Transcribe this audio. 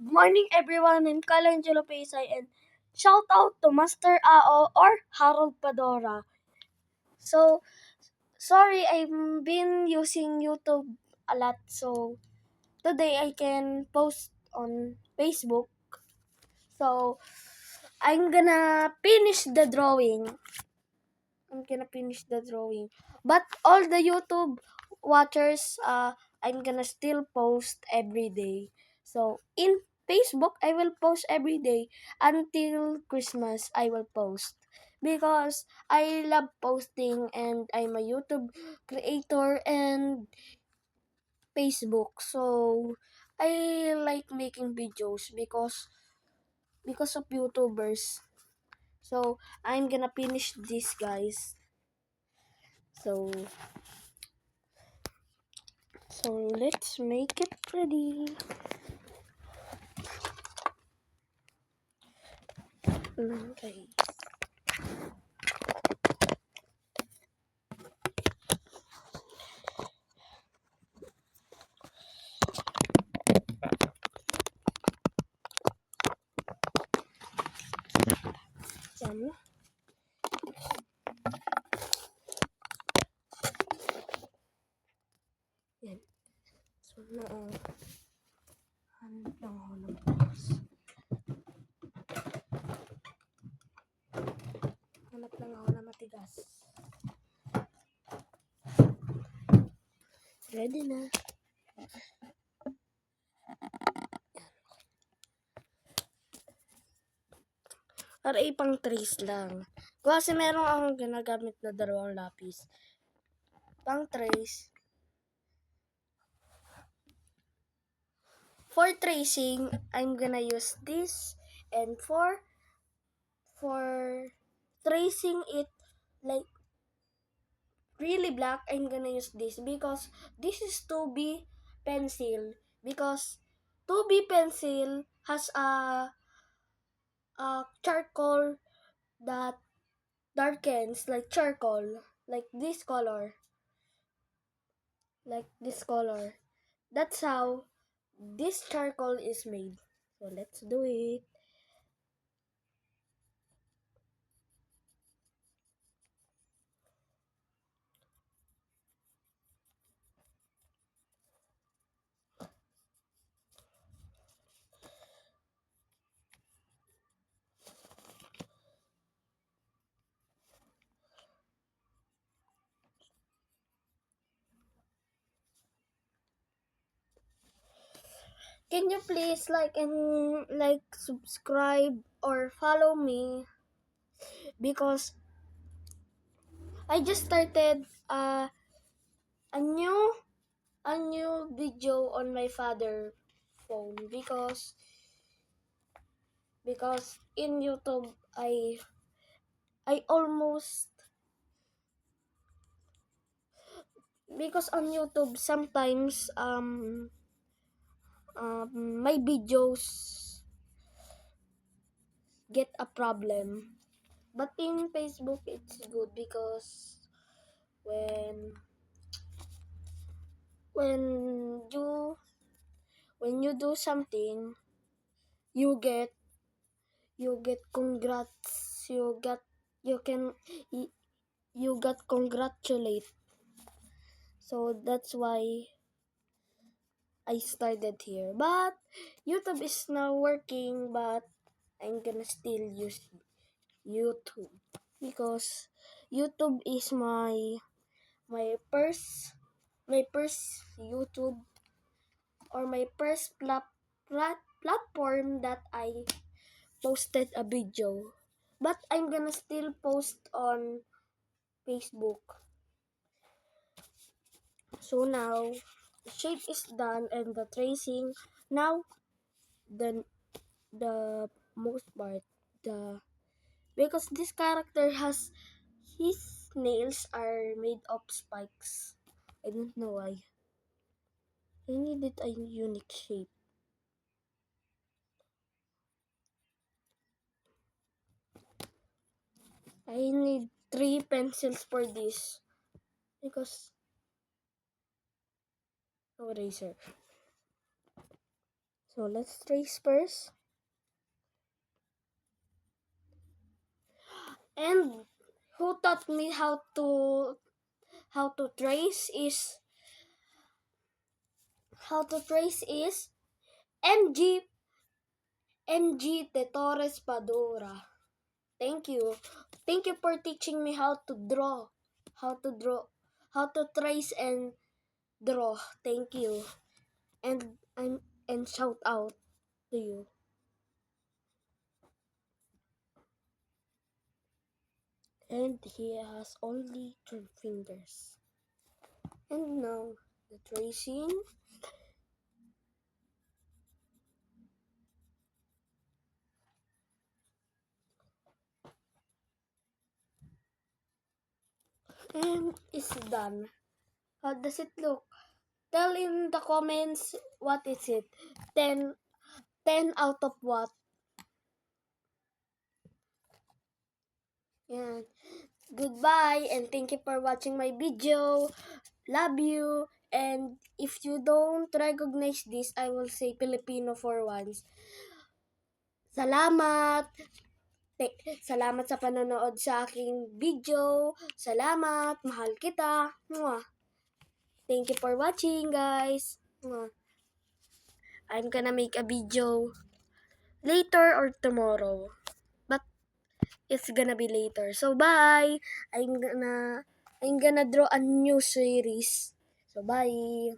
Good morning, everyone. I'm Calangelo Pesay, and shout out to Master Ao or Harold Padora. So, sorry, I've been using YouTube a lot, so today I can post on Facebook. So, I'm gonna finish the drawing. But all the YouTube watchers, I'm gonna still post every day. So in Facebook, I will post every day until Christmas. I will post because I love posting and I'm a YouTube creator and Facebook. So I like making videos because of YouTubers. So I'm gonna finish this, guys. So So let's make it ready. Okay. Yan. Yan. So, hanap lang ako ng box. Hanap lang ako na matigas. Ready na. Para ipang trace lang. Kasi meron akong ginagamit na dalawang lapis. Pang trace. For tracing, I'm gonna use this. And for tracing it like really black, I'm gonna use this because this is 2B pencil. Because 2B pencil has a charcoal that darkens like charcoal, like this color, That's how this charcoal is made. So let's do it. Can you please subscribe or follow me, because I just started a new video on my father phone, because in YouTube I almost, because on YouTube sometimes my videos get a problem, but in Facebook it's good because when when you when you do something, you get congrats, you can you got congratulate. So that's why I started here. But YouTube is now working, but I'm gonna still use YouTube because YouTube is my first YouTube, or my first platform that I posted a video. But I'm gonna still post on Facebook. So now the shape is done and the tracing. Now the most part, the because this character has his nails are made of spikes. I don't know why. I needed a unique shape. I need 3 pencils for this because no eraser. So let's trace first. And who taught me trace is MG De Torres Padura. Thank you. Thank you for teaching me how to draw, how to trace and draw. Thank you. And shout out to you. And he has only 3 fingers. And now the tracing. And it's done. How does it look? Tell in the comments what is it. 10 out of what? Yeah. Goodbye and thank you for watching my video. Love you. And if you don't recognize this, I will say Filipino for once. Salamat. Salamat sa panonood sa aking video. Salamat. Mahal kita. Mwah. Thank you for watching, guys. Mwah. I'm gonna make a video later or tomorrow. But it's gonna be later. So bye. I'm gonna draw a new series. So bye.